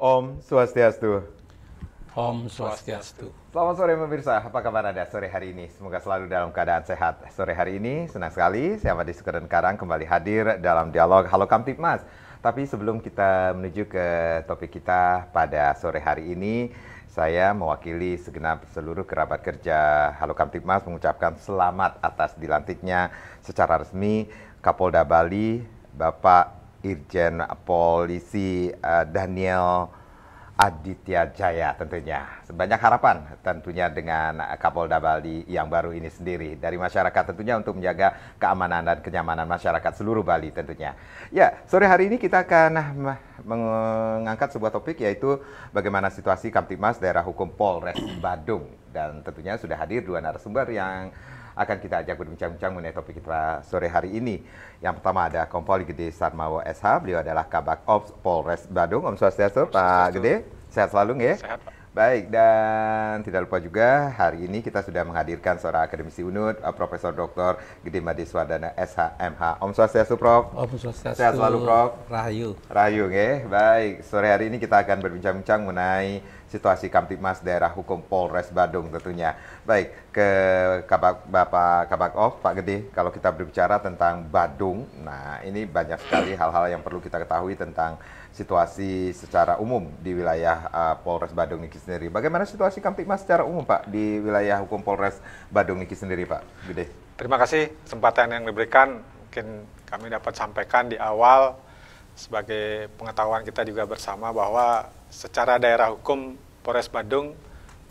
Om Swastiastu. Om Swastiastu. Selamat sore pemirsa, apa kabar Anda sore hari ini? Semoga selalu dalam keadaan sehat. Sore hari ini senang sekali saya Madi Sukaran Karang kembali hadir dalam dialog Halo Kamtibmas. Tapi sebelum kita menuju ke topik kita pada sore hari ini, saya mewakili segenap seluruh kerabat kerja Halo Kamtibmas mengucapkan selamat atas dilantiknya secara resmi Kapolda Bali, Bapak Irjen Polisi Daniel Aditya Jaya tentunya. Banyak harapan tentunya dengan Kapolda Bali yang baru ini sendiri dari masyarakat tentunya untuk menjaga keamanan dan kenyamanan masyarakat seluruh Bali tentunya. Ya, sore hari ini kita akan mengangkat sebuah topik yaitu bagaimana situasi Kamtibmas Daerah Hukum Polres Badung, dan tentunya sudah hadir dua narasumber yang akan kita ajak berbincang-bincang mengenai topik kita sore hari ini. Yang pertama ada Kompol Gede Sarmawo SH, beliau adalah Kabak Ops Polres Badung. Om Swastiastu, Pak Gede, sehat selalu nggih? Sehat, Pak. Baik, dan tidak lupa juga hari ini kita sudah menghadirkan seorang akademisi UNUD, Profesor Dr. Gede Madiswardana SH MH. Om Swastiastu, Prof. Om Swastiastu. Sehat selalu, Prof. Rahayu. Rahayu nggih. Baik, sore hari ini kita akan berbincang-bincang mengenai situasi Kamtibmas Daerah Hukum Polres Badung tentunya. Baik, ke Bapak Kabak Ops, Pak Gede, kalau kita berbicara tentang Badung, nah ini banyak sekali hal-hal yang perlu kita ketahui tentang situasi secara umum di wilayah Polres Badung Niki sendiri. Bagaimana situasi Kamtibmas secara umum, Pak, di wilayah hukum Polres Badung Niki sendiri, Pak Gede? Terima kasih kesempatan yang diberikan. Mungkin kami dapat sampaikan di awal sebagai pengetahuan kita juga bersama bahwa secara daerah hukum Polres Badung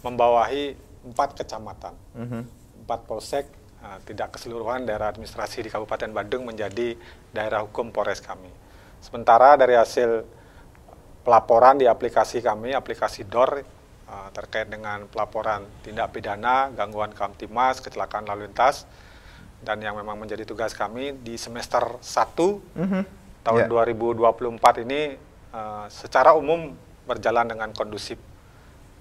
membawahi 4 kecamatan, 4 polsek, tidak keseluruhan daerah administrasi di Kabupaten Badung menjadi daerah hukum Polres kami. Sementara dari hasil pelaporan di aplikasi kami, aplikasi DOR, terkait dengan pelaporan tindak pidana, gangguan Kamtibmas, kecelakaan lalu lintas, dan yang memang menjadi tugas kami di semester 1 tahun 2024 ini secara umum berjalan dengan kondusif.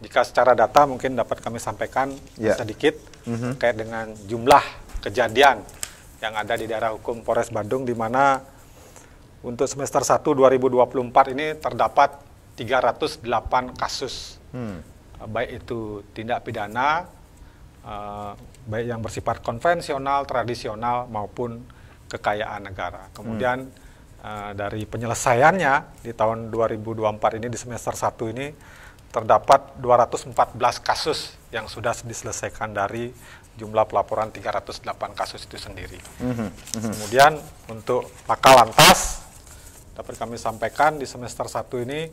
Jika secara data mungkin dapat kami sampaikan sedikit terkait dengan jumlah kejadian yang ada di daerah hukum Polres Badung, di mana untuk semester 1 2024 ini terdapat 308 kasus, baik itu tindak pidana, baik yang bersifat konvensional, tradisional, maupun kekayaan negara. Kemudian dari penyelesaiannya di tahun 2024 ini, di semester 1 ini, terdapat 214 kasus yang sudah diselesaikan dari jumlah pelaporan 308 kasus itu sendiri. Kemudian untuk laka lantas, dapat kami sampaikan di semester 1 ini,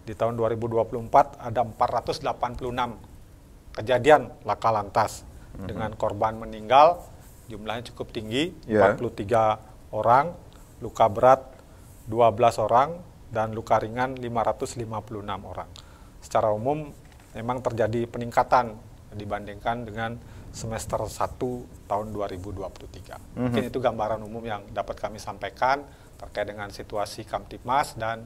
di tahun 2024 ada 486 kejadian laka lantas dengan korban meninggal, jumlahnya cukup tinggi, 43 orang, luka berat 12 orang, dan luka ringan 556 orang. Secara umum memang terjadi peningkatan dibandingkan dengan semester 1 tahun 2023. Mungkin itu gambaran umum yang dapat kami sampaikan terkait dengan situasi Kamtibmas dan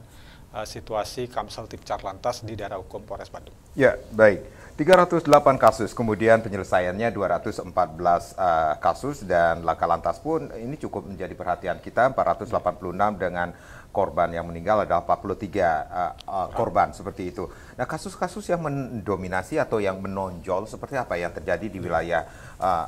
situasi Kamsel Tipcar Lantas di daerah hukum Polres Badung. Ya, baik. 308 kasus, kemudian penyelesaiannya 214 kasus, dan laka lantas pun ini cukup menjadi perhatian kita, 486 dengan korban yang meninggal adalah 43 korban seperti itu. Nah, kasus-kasus yang mendominasi atau yang menonjol seperti apa yang terjadi di wilayah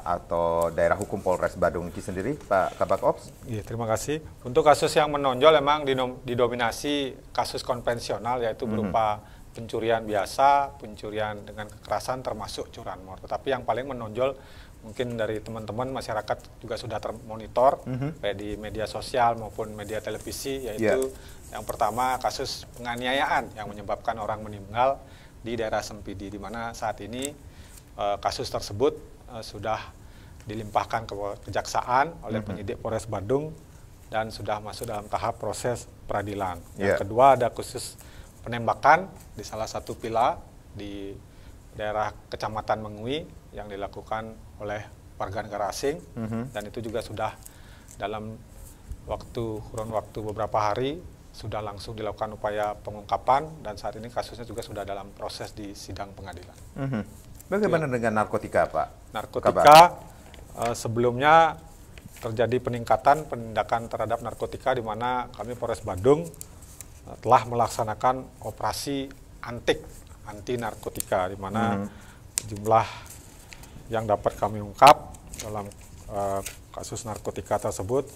atau daerah hukum Polres Badung Niki sendiri, Pak Kabak Ops? Iya, terima kasih. Untuk kasus yang menonjol memang didominasi kasus konvensional, yaitu berupa pencurian biasa, pencurian dengan kekerasan, termasuk curanmor. Tetapi yang paling menonjol mungkin dari teman-teman masyarakat juga sudah termonitor, baik di media sosial maupun media televisi, yaitu yang pertama kasus penganiayaan yang menyebabkan orang meninggal di daerah Sempidi, di mana saat ini kasus tersebut sudah dilimpahkan ke kejaksaan oleh penyidik Polres Badung dan sudah masuk dalam tahap proses peradilan. Yang kedua ada kasus penembakan di salah satu villa di daerah Kecamatan Mengui yang dilakukan oleh warga negara asing, dan itu juga sudah dalam kurun waktu beberapa hari sudah langsung dilakukan upaya pengungkapan, dan saat ini kasusnya juga sudah dalam proses di sidang pengadilan. Bagaimana dengan narkotika, Pak? Narkotika sebelumnya terjadi peningkatan penindakan terhadap narkotika, di mana kami Polres Badung telah melaksanakan operasi anti narkotika, di mana jumlah yang dapat kami ungkap dalam kasus narkotika tersebut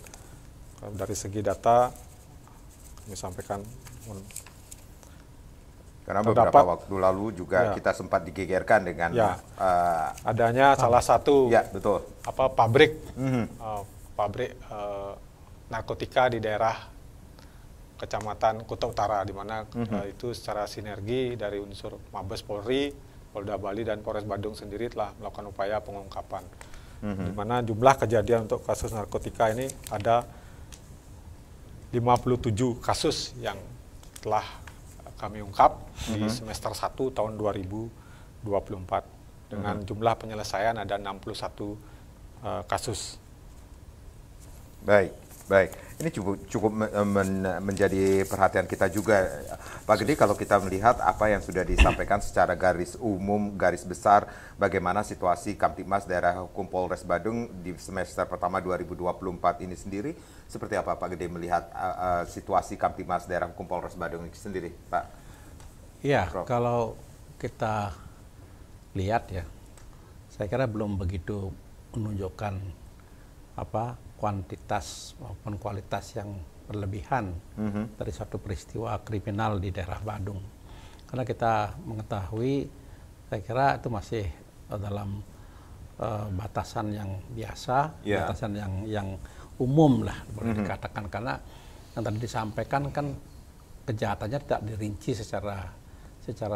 dari segi data kami sampaikan. Karena beberapa waktu lalu juga kita sempat digegerkan dengan adanya salah satu pabrik narkotika di daerah Kecamatan Kuta Utara, di mana itu secara sinergi dari unsur Mabes Polri, Polda Bali dan Polres Badung sendiri telah melakukan upaya pengungkapan. Di mana jumlah kejadian untuk kasus narkotika ini ada 57 kasus yang telah kami ungkap di semester 1 tahun 2024 dengan jumlah penyelesaian ada 61 kasus. Baik. Ini cukup menjadi perhatian kita juga, Pak Gede, kalau kita melihat apa yang sudah disampaikan secara garis umum, garis besar, bagaimana situasi Kamtibmas Daerah Hukum Polres Badung di semester pertama 2024 ini sendiri, seperti apa Pak Gede melihat situasi Kamtibmas Daerah Hukum Polres Badung ini sendiri, Pak? Iya, kalau kita lihat ya, saya kira belum begitu menunjukkan kuantitas maupun kualitas yang berlebihan dari suatu peristiwa kriminal di daerah Badung. Karena kita mengetahui, saya kira itu masih dalam batasan yang biasa, batasan yang umum lah boleh dikatakan. Karena yang tadi disampaikan kan kejahatannya tidak dirinci secara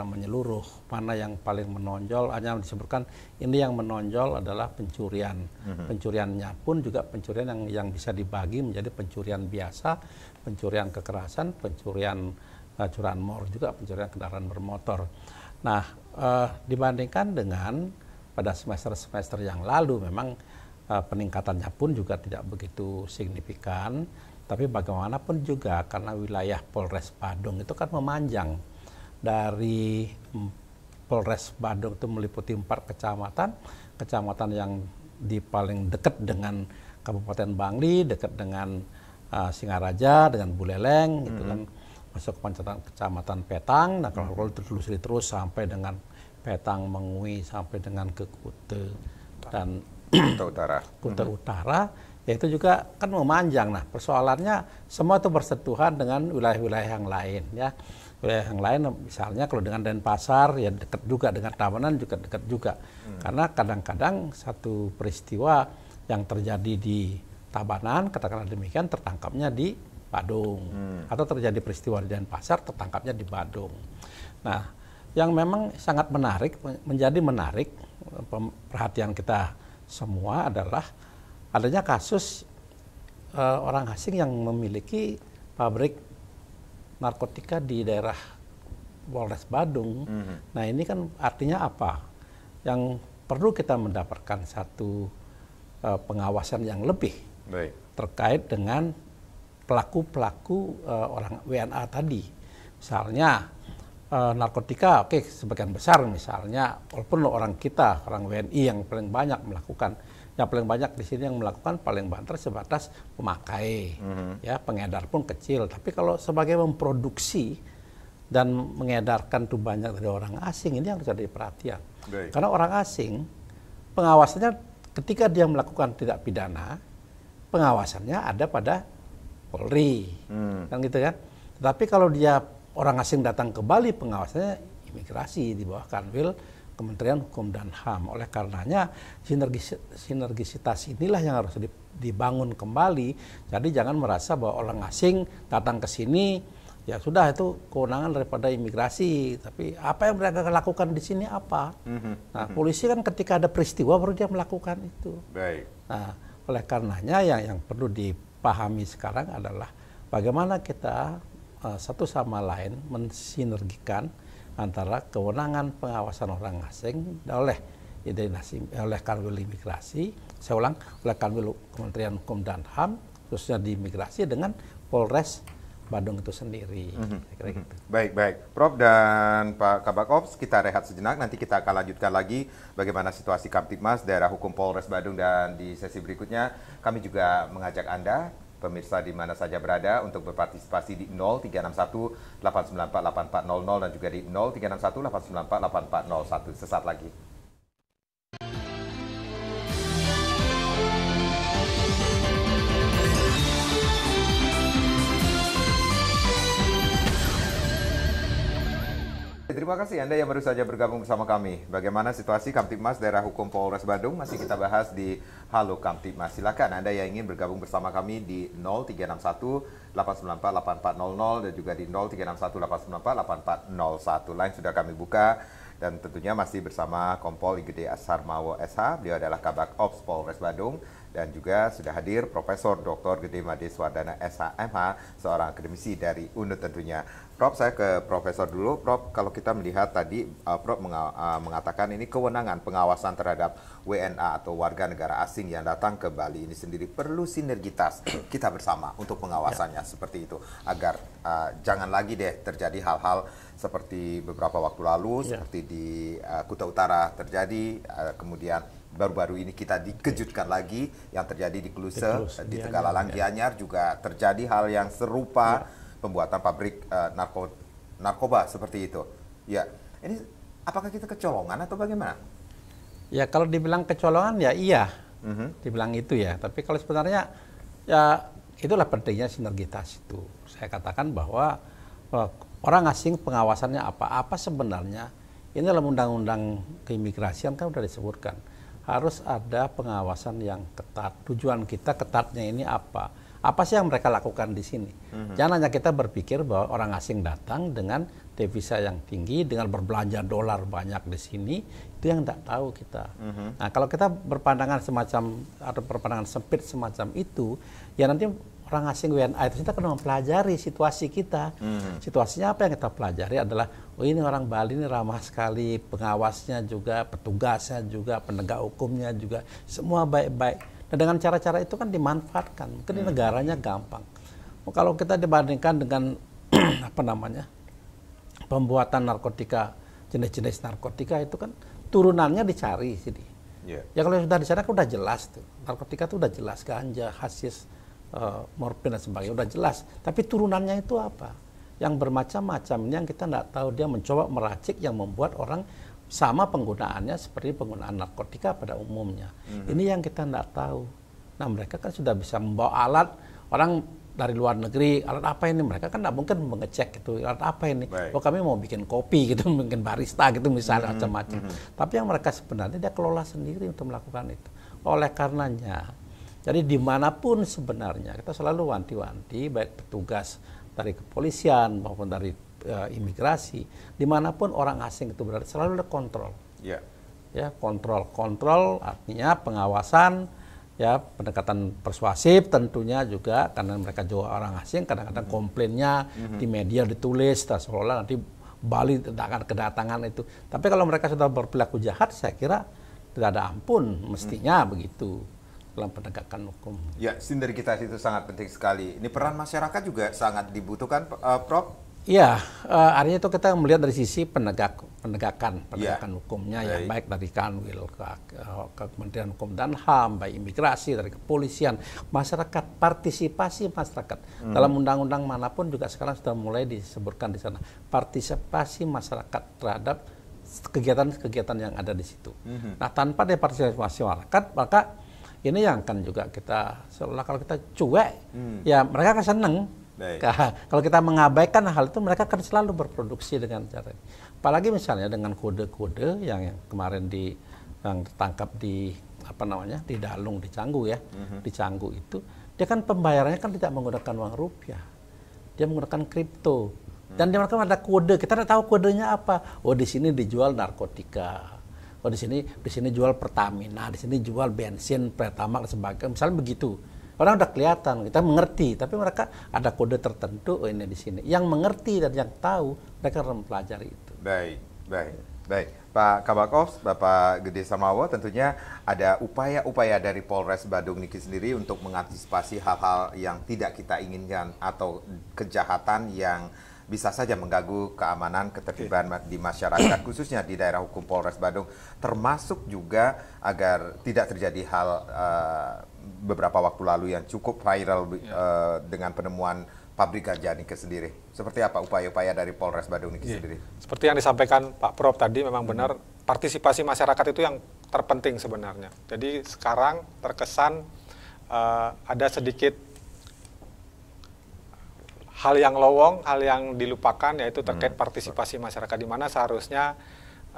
menyeluruh, mana yang paling menonjol, hanya disebutkan ini yang menonjol adalah pencurian. Pencuriannya pun juga pencurian yang bisa dibagi menjadi pencurian biasa, pencurian kekerasan, pencurian curanmor, juga pencurian kendaraan bermotor. Nah, dibandingkan dengan pada semester-semester yang lalu memang peningkatannya pun juga tidak begitu signifikan, tapi bagaimanapun juga karena wilayah Polres Badung itu kan memanjang. Dari Polres Badung itu meliputi 4 kecamatan yang di paling dekat dengan Kabupaten Bangli, dekat dengan Singaraja, dengan Buleleng, itu kan masuk ke kecamatan Petang. Nah, kalau ditelusuri terus sampai dengan Petang, Mengui, sampai dengan ke Kute dan Kuta Utara, ya itu juga kan memanjang. Nah, persoalannya semua itu bersentuhan dengan wilayah-wilayah yang lain, ya. Wilayah yang lain misalnya kalau dengan Denpasar ya dekat juga, dengan Tabanan juga dekat juga. Karena kadang-kadang satu peristiwa yang terjadi di Tabanan, katakanlah demikian, tertangkapnya di Badung. Atau terjadi peristiwa di Denpasar, tertangkapnya di Badung. Nah, yang memang sangat menarik, menjadi menarik perhatian kita semua adalah adanya kasus orang asing yang memiliki pabrik narkotika di daerah Polres Badung. Nah, ini kan artinya apa? Yang perlu kita mendapatkan satu pengawasan yang lebih terkait dengan pelaku-pelaku orang WNA tadi. Misalnya narkotika, sebagian besar misalnya, walaupun orang kita, orang WNI yang paling banyak melakukan, yang paling banyak di sini yang melakukan paling banter sebatas pemakai, ya pengedar pun kecil. Tapi kalau sebagai memproduksi dan mengedarkan itu banyak dari orang asing, ini yang harus jadi perhatian. Karena orang asing pengawasannya ketika dia melakukan tindak pidana, pengawasannya ada pada Polri, kan gitu kan. Tetapi kalau dia orang asing datang ke Bali, pengawasannya imigrasi di bawah Kanwil Kementerian Hukum dan HAM. Oleh karenanya sinergisitas inilah yang harus dibangun kembali. Jadi jangan merasa bahwa orang asing datang ke sini ya sudah itu kewenangan daripada imigrasi. Tapi apa yang mereka lakukan di sini apa? Nah, polisi kan ketika ada peristiwa baru dia melakukan itu. Nah, oleh karenanya yang perlu dipahami sekarang adalah bagaimana kita satu sama lain mensinergikan antara kewenangan pengawasan orang asing oleh Kanwil Imigrasi, saya ulang, oleh Kanwil Kementerian Hukum dan HAM, khususnya di imigrasi, dengan Polres Badung itu sendiri. Gitu. Baik. Prof dan Pak Kabak-Ops, kita rehat sejenak, nanti kita akan lanjutkan lagi bagaimana situasi Kamtibmas Daerah Hukum Polres Badung, dan di sesi berikutnya kami juga mengajak Anda pemirsa di mana saja berada untuk berpartisipasi di 0361 894 8400 dan juga di 0361 894 8401. Sesaat lagi. Terima kasih Anda yang baru saja bergabung bersama kami. Bagaimana situasi Kamtibmas Daerah Hukum Polres Badung masih kita bahas di Halo Kamtibmas. Silakan Anda yang ingin bergabung bersama kami di 0361 894 8400 dan juga di 0361 894 8401. Lain sudah kami buka dan tentunya masih bersama Kompol Igede Asarmawo SH. Beliau adalah Kabak Ops Polres Badung. Dan juga sudah hadir Profesor Dr. Gede Madeswardana SH.MH, seorang akademisi dari UNUD tentunya. Prof, saya ke Profesor dulu. Prof, kalau kita melihat tadi, Prof mengatakan ini kewenangan pengawasan terhadap WNA atau warga negara asing yang datang ke Bali ini sendiri perlu sinergitas kita bersama untuk pengawasannya seperti itu. Agar jangan lagi deh terjadi hal-hal seperti beberapa waktu lalu, seperti di Kuta Utara terjadi, kemudian baru-baru ini kita dikejutkan lagi yang terjadi di Kluse, di Tegalalang, Gianyar juga terjadi hal yang serupa, pembuatan pabrik narkoba seperti itu. Ya, ini apakah kita kecolongan atau bagaimana? Ya kalau dibilang kecolongan ya iya, dibilang itu ya. Tapi kalau sebenarnya ya itulah pentingnya sinergitas itu. Saya katakan bahwa orang asing pengawasannya apa sebenarnya. Ini dalam undang-undang keimigrasian kan sudah disebutkan. Harus ada pengawasan yang ketat. Tujuan kita ketatnya ini apa? Apa sih yang mereka lakukan di sini? Jangan hanya kita berpikir bahwa orang asing datang dengan devisa yang tinggi, dengan berbelanja dolar banyak di sini, itu yang tidak tahu kita. Nah, kalau kita berpandangan semacam atau berpandangan sempit semacam itu, ya nanti orang asing WNA itu kita akan mempelajari situasi kita. Situasinya apa yang kita pelajari adalah, oh ini orang Bali ini ramah sekali, pengawasnya juga, petugasnya juga, penegak hukumnya juga, semua baik-baik. Dan dengan cara-cara itu kan dimanfaatkan. Mungkin di negaranya gampang. Kalau kita dibandingkan dengan pembuatan narkotika, jenis-jenis narkotika itu kan turunannya dicari sini. Ya kalau sudah di sana kan udah jelas tuh. Narkotika itu udah jelas, ganja, hasis, morfin dan sebagainya udah jelas, tapi turunannya itu apa? Yang bermacam-macam ini yang kita tidak tahu. Dia mencoba meracik yang membuat orang sama penggunaannya seperti penggunaan narkotika pada umumnya. Ini yang kita tidak tahu. Nah mereka kan sudah bisa membawa alat, orang dari luar negeri, alat apa ini? Mereka kan tidak mungkin mengecek itu, alat apa ini? Oh kami mau bikin kopi gitu, mungkin barista gitu misalnya, macam-macam. Tapi yang mereka sebenarnya dia kelola sendiri untuk melakukan itu. Oleh karenanya, jadi dimanapun sebenarnya kita selalu wanti-wanti, baik petugas dari kepolisian maupun dari imigrasi, dimanapun orang asing itu berada selalu ada kontrol. Ya, kontrol artinya pengawasan, ya pendekatan persuasif tentunya juga karena mereka juga orang asing, kadang-kadang komplainnya di media ditulis, seolah-olah nanti Bali akan kedatangan itu. Tapi kalau mereka sudah berperilaku jahat, saya kira tidak ada ampun, mestinya begitu dalam penegakan hukum. Ya, sinergitas itu sangat penting sekali. Ini peran masyarakat juga sangat dibutuhkan, Prof. Iya, artinya itu kita melihat dari sisi penegakan hukumnya yang baik dari Kanwil ke Kementerian Hukum dan HAM, baik imigrasi, dari kepolisian, masyarakat, partisipasi masyarakat. Dalam undang-undang manapun juga sekarang sudah mulai disebutkan di sana partisipasi masyarakat terhadap kegiatan-kegiatan yang ada di situ. Nah, tanpa ada partisipasi masyarakat, maka ini yang akan juga kita, seolah kalau kita cuek, ya mereka akan senang. Kalau kita mengabaikan hal itu, mereka akan selalu berproduksi dengan cara ini. Apalagi misalnya dengan kode-kode yang kemarin yang ditangkap di di Dalung, di Canggu ya, di Canggu itu, dia kan pembayarannya kan tidak menggunakan uang rupiah, dia menggunakan kripto. Dan dia mereka ada kode, kita tidak tahu kodenya apa. Oh di sini dijual narkotika. Oh di sini jual Pertamina, di sini jual bensin, Pertamax dan sebagainya, misalnya begitu. Orang udah kelihatan, kita mengerti, tapi mereka ada kode tertentu, oh ini di sini. Yang mengerti dan yang tahu, mereka harus mempelajari itu. Baik. Pak Kabak Ops, Bapak Gede Samawa, tentunya ada upaya-upaya dari Polres Badung Niki sendiri untuk mengantisipasi hal-hal yang tidak kita inginkan atau kejahatan yang bisa saja mengganggu keamanan, ketertiban di masyarakat, khususnya di daerah hukum Polres Badung, termasuk juga agar tidak terjadi hal beberapa waktu lalu yang cukup viral dengan penemuan pabrik ganja Nike sendiri. Seperti apa upaya-upaya dari Polres Badung Nike sendiri? Seperti yang disampaikan Pak Prof tadi, memang benar partisipasi masyarakat itu yang terpenting sebenarnya. Jadi sekarang terkesan ada sedikit hal yang lowong, hal yang dilupakan, yaitu terkait partisipasi masyarakat, di mana seharusnya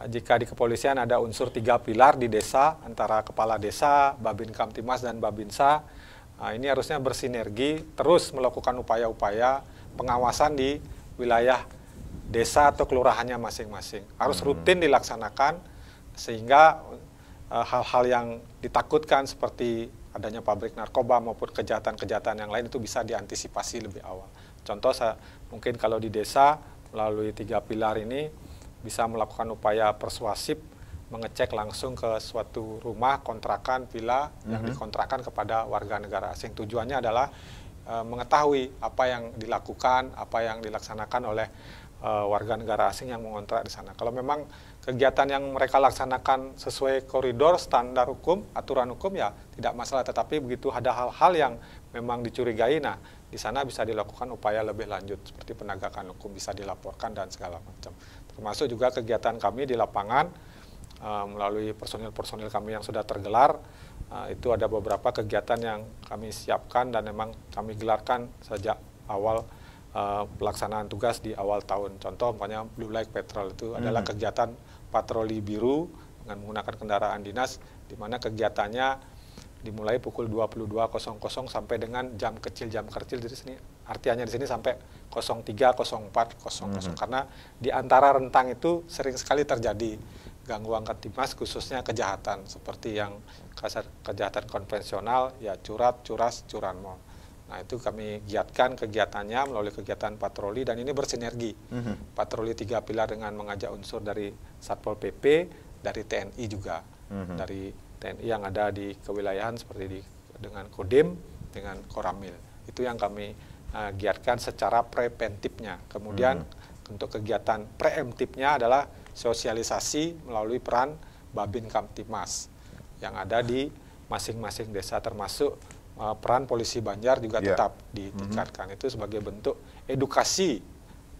jika di kepolisian ada unsur 3 pilar di desa, antara kepala desa, Babin Kamtimas, dan Babinsa, ini harusnya bersinergi, terus melakukan upaya-upaya pengawasan di wilayah desa atau kelurahannya masing-masing. Harus rutin dilaksanakan, sehingga hal-hal yang ditakutkan seperti adanya pabrik narkoba maupun kejahatan-kejahatan yang lain itu bisa diantisipasi lebih awal. Contoh, mungkin kalau di desa melalui 3 pilar ini bisa melakukan upaya persuasif, mengecek langsung ke suatu rumah, kontrakan, villa yang dikontrakkan kepada warga negara asing. Tujuannya adalah mengetahui apa yang dilakukan, apa yang dilaksanakan oleh warga negara asing yang mengontrak di sana. Kalau memang kegiatan yang mereka laksanakan sesuai koridor standar hukum, aturan hukum, ya tidak masalah. Tetapi begitu ada hal-hal yang memang dicurigai, nah di sana bisa dilakukan upaya lebih lanjut seperti penegakan hukum, bisa dilaporkan dan segala macam. Termasuk juga kegiatan kami di lapangan melalui personil-personil kami yang sudah tergelar, itu ada beberapa kegiatan yang kami siapkan dan memang kami gelarkan sejak awal pelaksanaan tugas di awal tahun. Contoh, umpamanya Blue Light Patrol itu adalah kegiatan patroli biru dengan menggunakan kendaraan dinas, di mana kegiatannya dimulai pukul 22.00 sampai dengan jam kecil di sini. Artinya di sini sampai 03.04.00 karena di antara rentang itu sering sekali terjadi gangguan Kamtimas, khususnya kejahatan seperti yang kejahatan konvensional, ya curat, curas, curanmor. Nah, itu kami giatkan kegiatannya melalui kegiatan patroli, dan ini bersinergi. Patroli 3 pilar dengan mengajak unsur dari Satpol PP, dari TNI juga, dari TNI yang ada di kewilayahan seperti dengan Kodim, dengan Koramil. Itu yang kami giatkan secara preventifnya. Kemudian untuk kegiatan preemptifnya adalah sosialisasi melalui peran Babin Kamtimas yang ada di masing-masing desa, termasuk peran polisi Banjar juga tetap ditingkatkan. Itu sebagai bentuk edukasi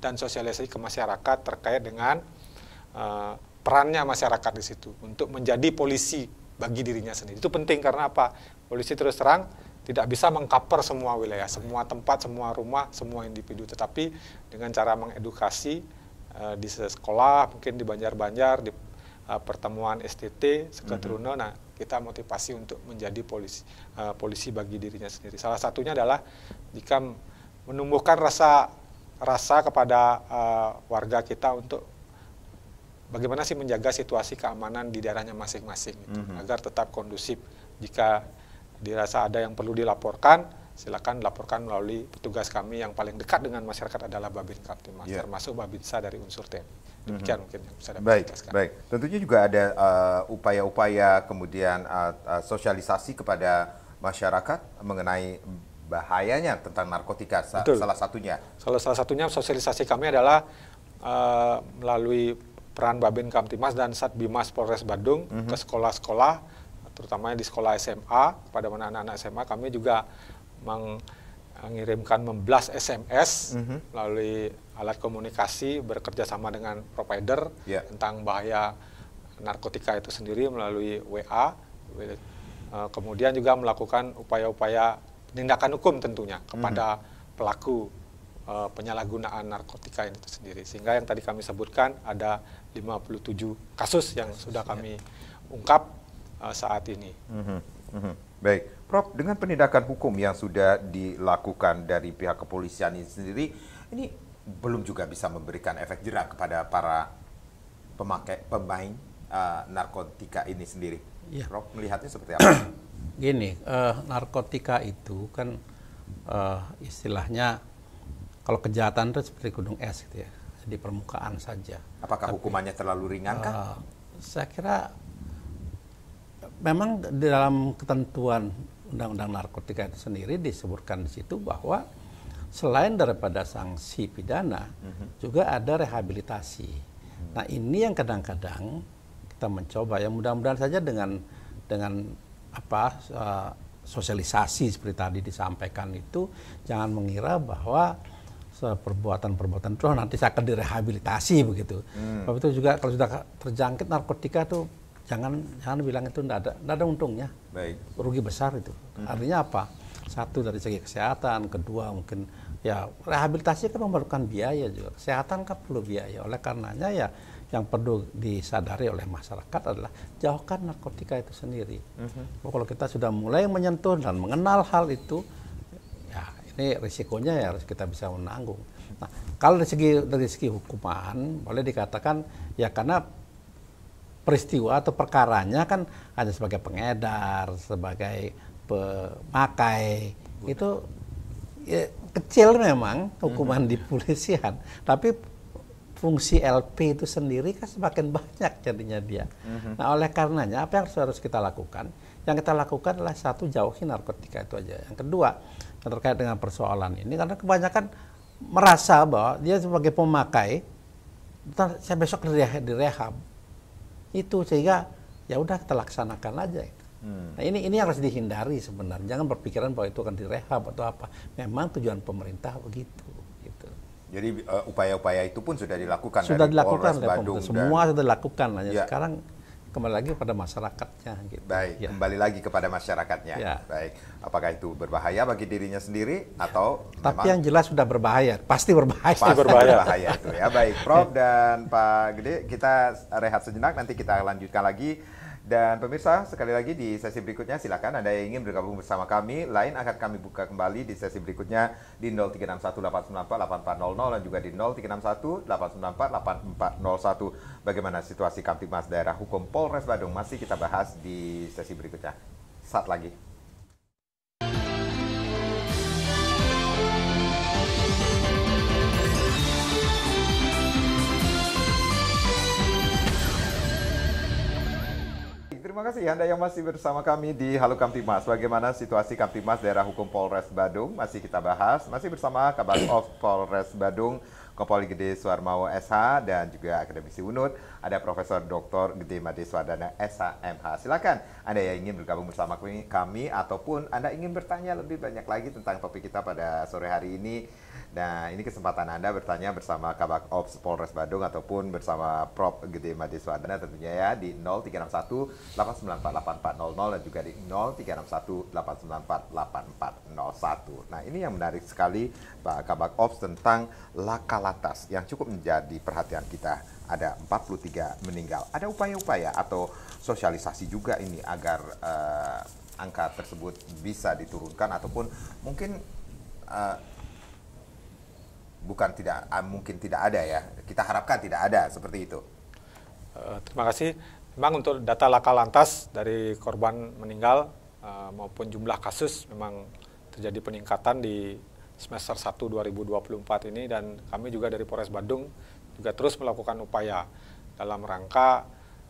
dan sosialisasi ke masyarakat terkait dengan perannya masyarakat di situ untuk menjadi polisi bagi dirinya sendiri. Itu penting karena apa? Polisi terus terang tidak bisa mengcover semua wilayah, semua tempat, semua rumah, semua individu. Tetapi dengan cara mengedukasi di sekolah, mungkin di Banjar-Banjar, di pertemuan STT, Seketruna, nah kita motivasi untuk menjadi polisi bagi dirinya sendiri. Salah satunya adalah jika menumbuhkan rasa kepada warga kita untuk bagaimana sih menjaga situasi keamanan di daerahnya masing-masing gitu, agar tetap kondusif. Jika dirasa ada yang perlu dilaporkan, silakan laporkan melalui petugas kami yang paling dekat dengan masyarakat adalah Babin Kamtimas, termasuk Babinsa dari unsur TNI. Demikian mungkin yang bisa dapat dijelaskan. Baik. Tentunya juga ada upaya-upaya kemudian sosialisasi kepada masyarakat mengenai bahayanya tentang narkotika. Salah satunya sosialisasi kami adalah melalui peran Babin Kamtimas dan Satbimas Polres Badung ke sekolah-sekolah, terutama di sekolah SMA, kepada anak-anak SMA. Kami juga mengirimkan memblas SMS melalui alat komunikasi, bekerja sama dengan provider tentang bahaya narkotika itu sendiri melalui WA. Kemudian juga melakukan upaya-upaya penindakan hukum tentunya kepada pelaku penyalahgunaan narkotika itu sendiri. Sehingga yang tadi kami sebutkan ada 57 kasus yang sudah kami ungkap saat ini. Baik, Prof, dengan penindakan hukum yang sudah dilakukan dari pihak kepolisian ini sendiri, ini belum juga bisa memberikan efek jerak kepada para pemain narkotika ini sendiri. Prof, melihatnya seperti apa? Gini, narkotika itu kan istilahnya kalau kejahatan itu seperti gunung es gitu ya, di permukaan saja. Apakah hukumannya terlalu ringan kah? Saya kira memang di dalam ketentuan Undang-Undang Narkotika itu sendiri disebutkan di situ bahwa selain daripada sanksi pidana, juga ada rehabilitasi. Nah, ini yang kadang-kadang kita mencoba, ya mudah-mudahan saja dengan sosialisasi seperti tadi disampaikan itu, jangan mengira bahwa perbuatan-perbuatan itu nanti akan direhabilitasi begitu. Sebab itu juga kalau sudah terjangkit narkotika itu jangan bilang itu tidak ada untungnya. Baik. Rugi besar itu. Artinya apa? Satu dari segi kesehatan, kedua mungkin ya rehabilitasi kan memerlukan biaya juga. Kesehatan kan perlu biaya. Oleh karenanya ya yang perlu disadari oleh masyarakat adalah jauhkan narkotika itu sendiri. Kalau kita sudah mulai menyentuh dan mengenal hal itu, ya ini risikonya ya harus kita bisa menanggung. Nah, kalau dari segi hukuman boleh dikatakan ya karena peristiwa atau perkaranya kan hanya sebagai pengedar, sebagai pemakai, itu ya, kecil memang hukuman di polisian, tapi fungsi LP itu sendiri kan semakin banyak jadinya dia. Nah, oleh karenanya apa yang harus kita lakukan? Yang kita lakukan adalah satu, jauhi narkotika itu aja. Yang kedua, terkait dengan persoalan ini, karena kebanyakan merasa bahwa dia sebagai pemakai, saya besok direhab. Itu sehingga ya udah kita laksanakan aja. Nah, ini harus dihindari sebenarnya. Jangan berpikiran bahwa itu akan direhab atau apa. Memang tujuan pemerintah begitu. Gitu. Jadi upaya-upaya itu pun sudah dilakukan. Sudah dari dilakukan Polres Badung. Semua sudah dilakukan. Hanya ya. sekarang kembali lagi pada masyarakatnya. Gitu. Baik, ya. Kembali lagi kepada masyarakatnya. Ya. Baik, apakah itu berbahaya bagi dirinya sendiri atau tapi yang jelas sudah berbahaya, pasti berbahaya. Pasti berbahaya itu ya. Baik, Prof dan Pak Gede, kita rehat sejenak, nanti kita lanjutkan lagi. Dan pemirsa, sekali lagi di sesi berikutnya silakan Anda yang ingin bergabung bersama kami. Lain akan kami buka kembali di sesi berikutnya di 0361894800 dan juga di 0361894841. Bagaimana situasi Kamtibmas Daerah Hukum Polres Badung masih kita bahas di sesi berikutnya. Saat lagi. Terima kasih Anda yang masih bersama kami di Halo Kamtibmas. Bagaimana situasi Kamtibmas Daerah Hukum Polres Badung masih kita bahas. Masih bersama Kabag-Ops Polres Badung, Kompol Gede Suarmao SH dan juga akademisi UNUD. Ada Profesor Dr. Gede Madeswardana SH.MH. Silakan Anda yang ingin bergabung bersama kami ataupun Anda ingin bertanya lebih banyak lagi tentang topik kita pada sore hari ini. Nah, ini kesempatan Anda bertanya bersama Kabag-Ops Polres Badung ataupun bersama Prof. Gede Madeswardana tentunya ya di 0361894840 dan juga di 0361894841. Nah, ini yang menarik sekali Pak Kabag-Ops tentang laka lantas yang cukup menjadi perhatian kita. Ada 43 meninggal. Ada upaya-upaya atau sosialisasi juga ini agar angka tersebut bisa diturunkan ataupun mungkin mungkin tidak ada ya. Kita harapkan tidak ada seperti itu. Terima kasih. Memang untuk data laka lantas dari korban meninggal maupun jumlah kasus memang terjadi peningkatan di semester 1 2024 ini dan kami juga dari Polres Badung juga terus melakukan upaya dalam rangka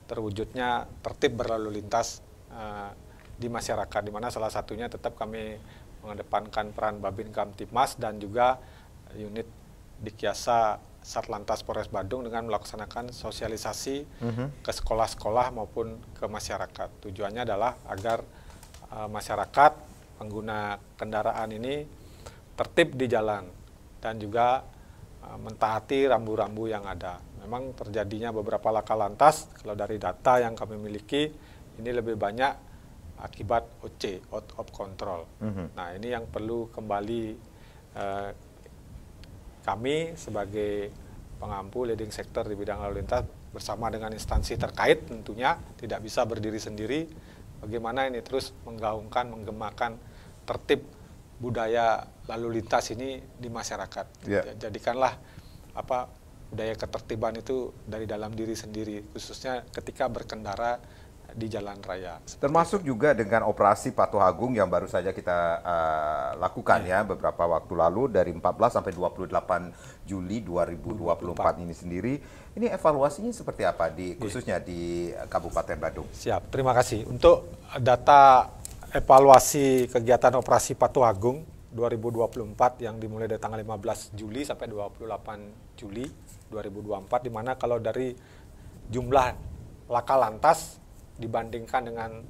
terwujudnya tertib berlalu lintas di masyarakat, di mana salah satunya tetap kami mengedepankan peran Babin Kamtibmas dan juga unit Dikyasa Satlantas Polres Badung dengan melaksanakan sosialisasi ke sekolah-sekolah maupun ke masyarakat. Tujuannya adalah agar masyarakat pengguna kendaraan ini tertib di jalan dan juga mentaati rambu-rambu yang ada. Memang terjadinya beberapa laka lantas, kalau dari data yang kami miliki, ini lebih banyak akibat OC, out of control. Nah, ini yang perlu kembali kami sebagai pengampu leading sector di bidang lalu lintas bersama dengan instansi terkait tentunya tidak bisa berdiri sendiri. Bagaimana ini terus menggaungkan, menggemakan tertib budaya lalu lintas ini di masyarakat. Jadikanlah budaya ketertiban itu dari dalam diri sendiri, khususnya ketika berkendara di jalan raya. Termasuk juga dengan operasi Patuh Agung yang baru saja kita lakukan ya beberapa waktu lalu dari 14 sampai 28 Juli 2024 ini sendiri. Ini evaluasinya seperti apa khususnya di Kabupaten Badung? Siap, terima kasih. Untuk data evaluasi kegiatan operasi Patuh Agung 2024 yang dimulai dari tanggal 15 Juli sampai 28 Juli 2024, di mana kalau dari jumlah laka lantas dibandingkan dengan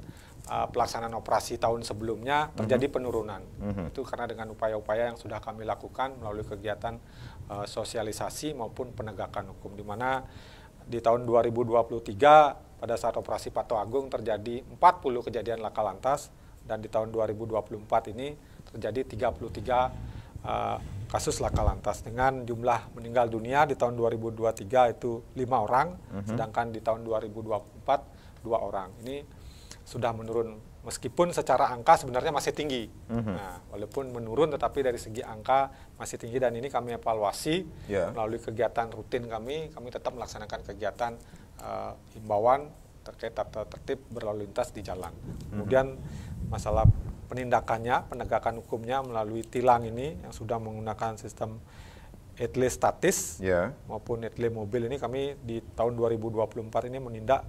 pelaksanaan operasi tahun sebelumnya terjadi penurunan. Itu karena dengan upaya-upaya yang sudah kami lakukan melalui kegiatan sosialisasi maupun penegakan hukum, di mana di tahun 2023 pada saat operasi Patuh Agung terjadi 40 kejadian laka lantas, dan di tahun 2024 ini terjadi 33 kasus laka lantas dengan jumlah meninggal dunia di tahun 2023 itu 5 orang, sedangkan di tahun 2024 2 orang. Ini sudah menurun, meskipun secara angka sebenarnya masih tinggi. Nah, walaupun menurun tetapi dari segi angka masih tinggi, dan ini kami evaluasi melalui kegiatan rutin kami tetap melaksanakan kegiatan himbauan terkait tata tertib berlalu lintas di jalan. Kemudian masalah penindakannya, penegakan hukumnya melalui tilang ini yang sudah menggunakan sistem etle statis maupun etle mobil, ini kami di tahun 2024 ini menindak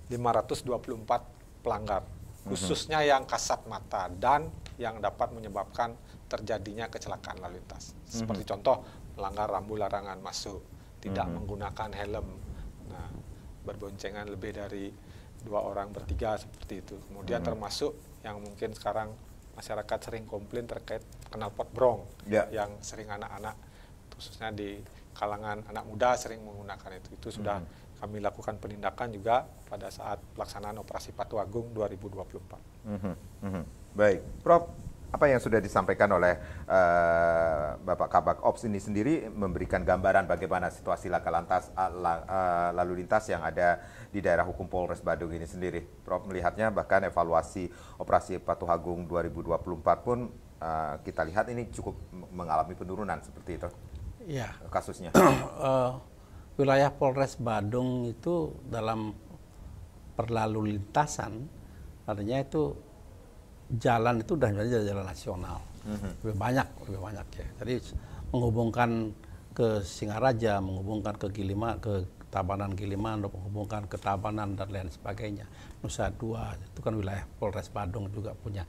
524 pelanggar, khususnya yang kasat mata dan yang dapat menyebabkan terjadinya kecelakaan lalu lintas. Seperti contoh, melanggar rambu larangan masuk, tidak menggunakan helm, nah, berboncengan lebih dari 2 orang bertiga, seperti itu. Kemudian termasuk yang mungkin sekarang masyarakat sering komplain terkait knalpot brong, yang sering anak-anak, khususnya di kalangan anak muda sering menggunakan itu sudah kami lakukan penindakan juga pada saat pelaksanaan operasi Patuh Agung 2024. Baik, Prof, apa yang sudah disampaikan oleh Bapak Kabak Ops ini sendiri memberikan gambaran bagaimana situasi laka lantas lalu lintas yang ada di daerah hukum Polres Badung ini sendiri. Prof melihatnya bahkan evaluasi operasi Patuh Agung 2024 pun kita lihat ini cukup mengalami penurunan seperti itu. Ya. Kasusnya. Wilayah Polres Badung itu dalam perlalu lintasan, artinya itu jalan itu udah menjadi jalan nasional, lebih banyak ya. Jadi menghubungkan ke Singaraja, menghubungkan ke Tabanan Giliman, menghubungkan ke Tabanan dan lain sebagainya. Nusa Dua itu kan wilayah Polres Badung juga punya.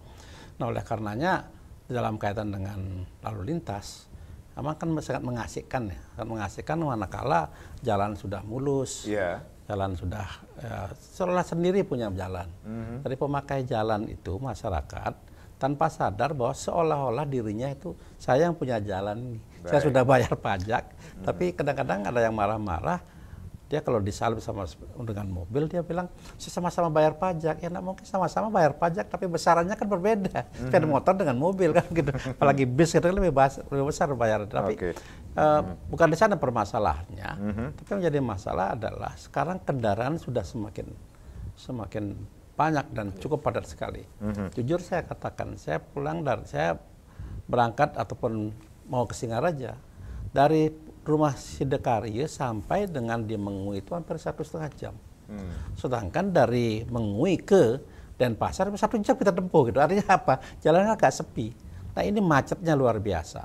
Nah, oleh karenanya dalam kaitan dengan lalu lintas, memang kan sangat mengasihkan ya, sangat mengasihkan manakala jalan sudah mulus, jalan sudah seolah sendiri punya jalan. Dari pemakai jalan itu masyarakat tanpa sadar bahwa seolah-olah dirinya itu saya yang punya jalan ini, saya sudah bayar pajak, tapi kadang-kadang ada yang marah-marah. Dia kalau disalib dengan mobil, dia bilang sama-sama bayar pajak. Ya nggak mungkin sama-sama bayar pajak, tapi besarannya kan berbeda. Sepeda motor dengan mobil kan gitu. Apalagi bis itu lebih besar bayar. Tapi bukan di sana permasalahannya. Tapi yang menjadi masalah adalah sekarang kendaraan sudah semakin banyak dan cukup padat sekali. Jujur saya katakan, saya berangkat ataupun mau ke Singaraja dari rumah Sidekarya sampai dengan di Mengui itu hampir 1,5 jam. Sedangkan dari Mengui ke Denpasar 1 jam kita tempuh gitu. Artinya apa? Jalannya agak sepi. Nah, ini macetnya luar biasa.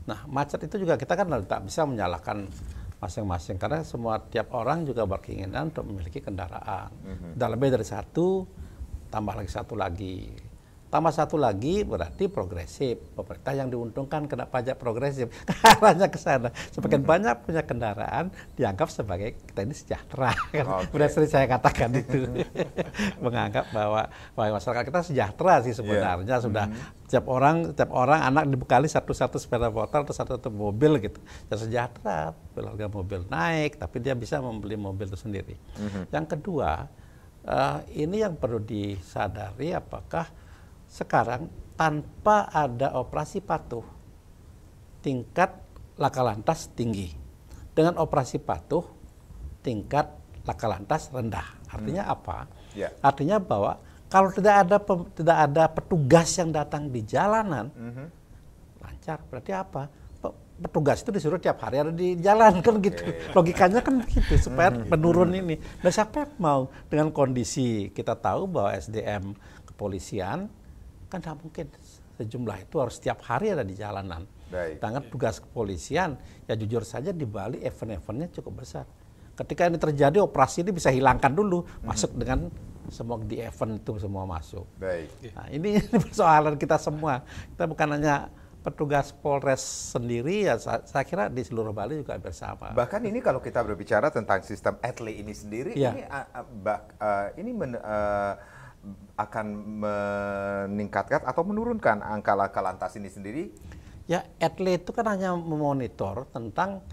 Nah, macet itu juga kita kan tak bisa menyalahkan masing-masing karena tiap orang juga berkeinginan untuk memiliki kendaraan. Dan lebih dari satu, tambah lagi satu lagi. Tambah satu lagi berarti progresif. Pemerintah yang diuntungkan kena pajak progresif. Arahnya ke sana. Semakin banyak punya kendaraan dianggap sebagai kita ini sejahtera. Sudah sering saya katakan itu. Menganggap bahwa masyarakat kita sejahtera sih sebenarnya. Sudah setiap orang anak dibekali satu sepeda motor atau satu mobil gitu. Ya sejahtera. Harga mobil naik tapi dia bisa membeli mobil itu sendiri. Yang kedua, ini yang perlu disadari apakah sekarang tanpa ada operasi patuh, tingkat laka lantas tinggi. Dengan operasi patuh, tingkat laka lantas rendah. Artinya apa? Artinya bahwa kalau tidak ada petugas yang datang di jalanan, lancar. Berarti apa? Petugas itu disuruh tiap hari ada di jalan kan gitu. Logikanya kan gitu supaya menurun ini. Nah, siapa yang mau dengan kondisi kita tahu bahwa SDM kepolisian kan tidak mungkin sejumlah itu harus setiap hari ada di jalanan. Sedangkan tugas kepolisian ya jujur saja di Bali event-eventnya cukup besar. Ketika ini terjadi operasi ini bisa hilangkan dulu, masuk dengan semua di event itu semua masuk. Nah, ini persoalan kita semua. Kita bukan hanya petugas Polres sendiri ya, saya kira di seluruh Bali juga bersama. Bahkan ini kalau kita berbicara tentang sistem etle ini sendiri, akan meningkatkan atau menurunkan angka laka lantas ini sendiri? Ya, ETLE itu kan hanya memonitor tentang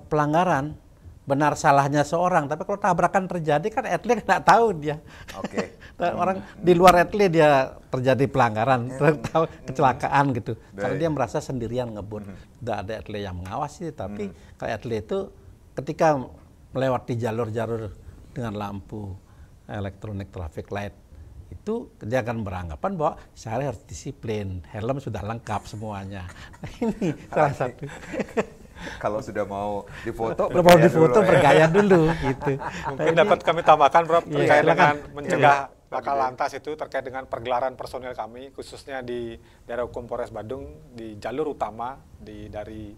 pelanggaran. Benar salahnya seorang, tapi kalau tabrakan terjadi kan ETLE nggak tahu dia. Oke. Orang di luar ETLE dia terjadi pelanggaran, tahu kecelakaan gitu. Karena dia merasa sendirian ngebut. Tidak ada ETLE yang mengawasi, tapi kalau ETLE itu ketika melewati jalur-jalur dengan lampu electronic traffic light, itu dia akan beranggapan bahwa saya harus disiplin, helm sudah lengkap semuanya. Ini salah satu. Kalau sudah mau difoto, bergaya dulu gitu. Mungkin dapat kami tambahkan, Prof, terkait dengan mencegah laka lantas itu terkait dengan pergelaran personil kami, khususnya di daerah hukum Polres Badung di jalur utama dari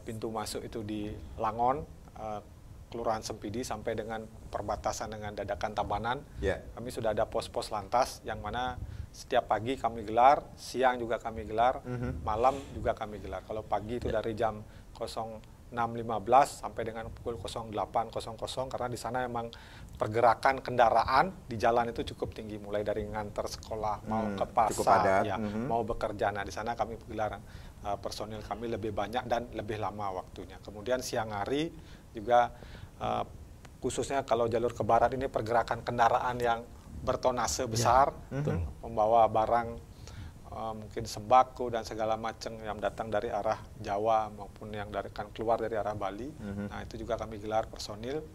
pintu masuk itu di Langon, Kelurahan Sempidi sampai dengan perbatasan dengan Dadakan Tabanan. Kami sudah ada pos-pos lantas yang mana setiap pagi kami gelar, siang juga kami gelar, malam juga kami gelar. Kalau pagi itu dari jam 06.15 sampai dengan pukul 08.00 karena di sana memang pergerakan kendaraan di jalan itu cukup tinggi, mulai dari nganter sekolah, mau ke pasar, ya, mau bekerja. Nah, di sana kami gelar personil kami lebih banyak dan lebih lama waktunya. Kemudian siang hari juga khususnya kalau jalur ke barat ini pergerakan kendaraan yang bertonase besar, membawa barang mungkin sembako dan segala macam yang datang dari arah Jawa maupun yang kan keluar dari arah Bali. Nah, itu juga kami gelar personil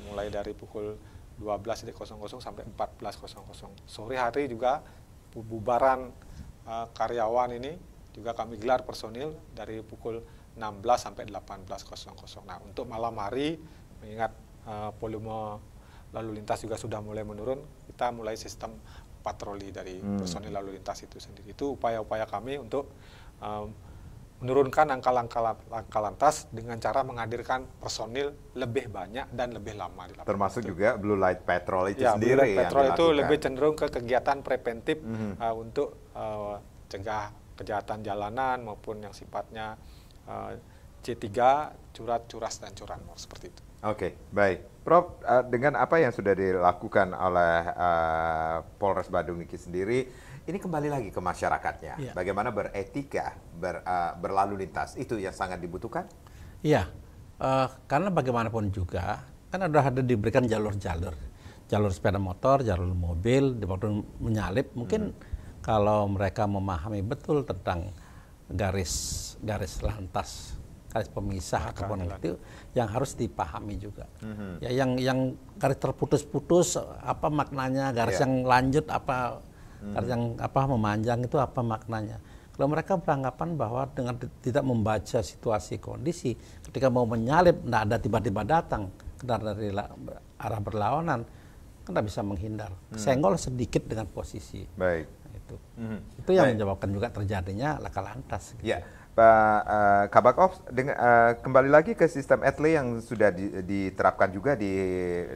mulai dari pukul 12.00 sampai 14.00. Sore hari juga bubaran karyawan ini juga kami gelar personil dari pukul 16 sampai 18.00. Nah, untuk malam hari mengingat volume lalu lintas juga sudah mulai menurun, kita mulai sistem patroli dari personil lalu lintas itu sendiri. Itu upaya-upaya kami untuk menurunkan angka lantas dengan cara menghadirkan personil lebih banyak dan lebih lama di lapangan. Termasuk juga Blue Light Patrol itu ya, sendiri. Blue Light Patrol itu lebih cenderung ke kegiatan preventif untuk cegah kejahatan jalanan maupun yang sifatnya C3, curat, curas, dan curanmor seperti itu. Oke, baik. Prof, dengan apa yang sudah dilakukan oleh Polres Badung Niki sendiri, ini kembali lagi ke masyarakatnya. Bagaimana beretika, berlalu lintas, itu yang sangat dibutuhkan? Iya, karena bagaimanapun juga, kan ada diberikan jalur-jalur. Jalur sepeda motor, jalur mobil, di waktu menyalip, mungkin kalau mereka memahami betul tentang garis lantas, garis pemisah ataupun itu yang harus dipahami juga. Ya, yang garis terputus-putus apa maknanya, garis yang lanjut apa, garis yang memanjang itu apa maknanya. Kalau mereka beranggapan bahwa dengan tidak membaca situasi kondisi, ketika mau menyalip tidak ada tiba-tiba datang dari arah berlawanan, kan tidak bisa menghindar. Senggol sedikit dengan posisi. Baik. Itu yang menyebabkan juga terjadinya laka lantas. Gitu. Ya. Pak Kabak Ops, kembali lagi ke sistem ETLE yang sudah diterapkan juga di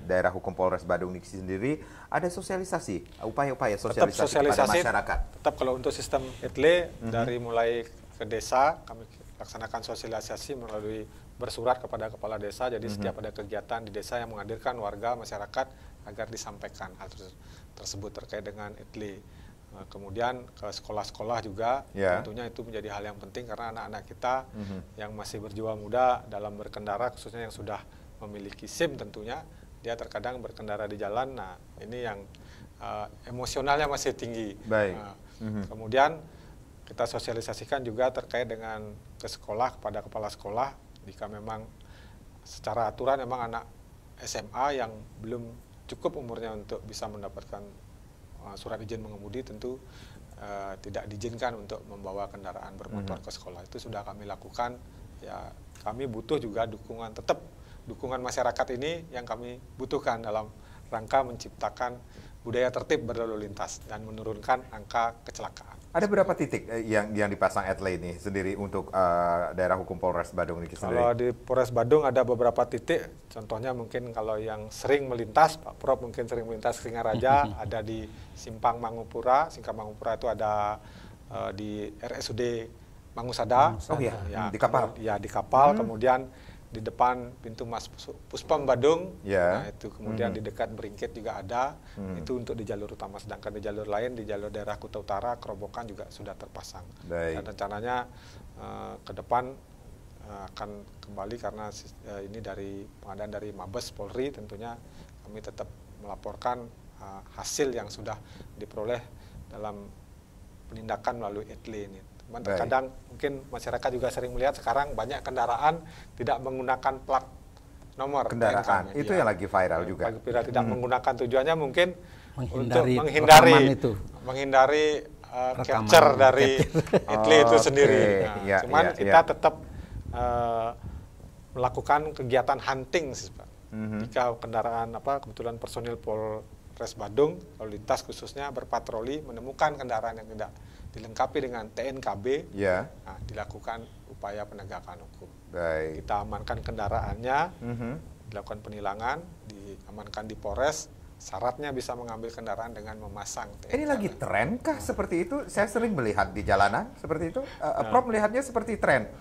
daerah hukum Polres Badung Niki sendiri, ada sosialisasi, upaya-upaya sosialisasi kepada masyarakat. Tetap kalau untuk sistem ETLE dari mulai ke desa, kami laksanakan sosialisasi melalui bersurat kepada kepala desa, jadi setiap ada kegiatan di desa yang menghadirkan warga, masyarakat agar disampaikan hal tersebut terkait dengan ETLE. Kemudian ke sekolah-sekolah juga, tentunya itu menjadi hal yang penting karena anak-anak kita yang masih berjiwa muda dalam berkendara, khususnya yang sudah memiliki SIM tentunya, dia terkadang berkendara di jalan, nah ini yang emosionalnya masih tinggi. Baik. Kemudian kita sosialisasikan juga terkait dengan ke sekolah, kepada kepala sekolah, jika memang secara aturan memang anak SMA yang belum cukup umurnya untuk bisa mendapatkan surat izin mengemudi tentu tidak diizinkan untuk membawa kendaraan bermotor ke sekolah. Itu sudah kami lakukan. Ya, kami butuh juga dukungan masyarakat ini yang kami butuhkan dalam rangka menciptakan budaya tertib berlalu lintas dan menurunkan angka kecelakaan. Ada berapa titik yang dipasang ETLE ini sendiri untuk daerah hukum Polres Badung Niki sendiri? Kalau di Polres Badung ada beberapa titik, contohnya mungkin kalau yang sering melintas, Pak Prof mungkin sering melintas Singaraja, ada di Simpang Mangupura. Simpang Mangupura itu ada di RSUD Mangusada. Oh iya, ya, di kapal? Ya, di kapal. Kemudian di depan pintu Mas Puspam Badung, Ya. nah itu kemudian di dekat Beringkit juga ada, itu untuk di jalur utama. Sedangkan di jalur lain, di jalur daerah Kuta Utara, Kerobokan juga sudah terpasang. Baik. Dan rencananya ke depan akan kembali karena ini dari pengadaan dari Mabes Polri, tentunya kami tetap melaporkan hasil yang sudah diperoleh dalam penindakan melalui ETLE ini. Cuman terkadang mungkin masyarakat juga sering melihat sekarang banyak kendaraan tidak menggunakan plat nomor Kendaraan, itu yang lagi viral juga. Viral tidak menggunakan, tujuannya mungkin Menghindari untuk rekaman itu. menghindari Rekaman, capture dari ETLE itu sendiri. Nah, Ya, cuman ya, kita ya. tetap melakukan kegiatan hunting sih, Pak. Jika kendaraan kebetulan personil Polres Badung lalu lintas khususnya berpatroli menemukan kendaraan yang tidak dilengkapi dengan TNKB, Ya. nah, dilakukan upaya penegakan hukum. Baik. Kita amankan kendaraannya, dilakukan penilangan, diamankan di Polres. Syaratnya bisa mengambil kendaraan dengan memasang TNKB. Ini lagi tren kah seperti itu? Saya sering melihat di jalanan seperti itu. Prof melihatnya seperti tren.